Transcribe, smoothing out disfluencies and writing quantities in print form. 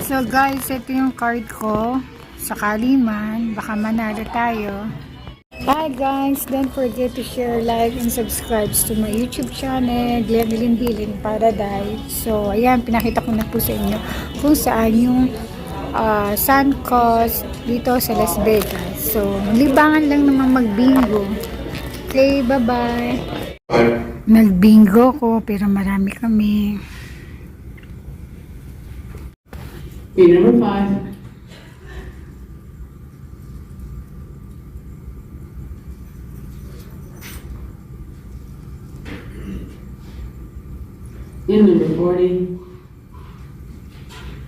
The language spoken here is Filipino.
So guys, ito yung card ko. Sakali man, baka manalo tayo. Hi guys, don't forget to share, like, and subscribe to my YouTube channel, Glenelyn Healing Paradise. So ayan, pinakita ko na po sa inyo kung saan yung Sun Coast dito sa Las Vegas. So, libangan lang naman mag-bingo. Okay, bye-bye. Nag-bingo ko, pero marami kami. Number 5. In number 40.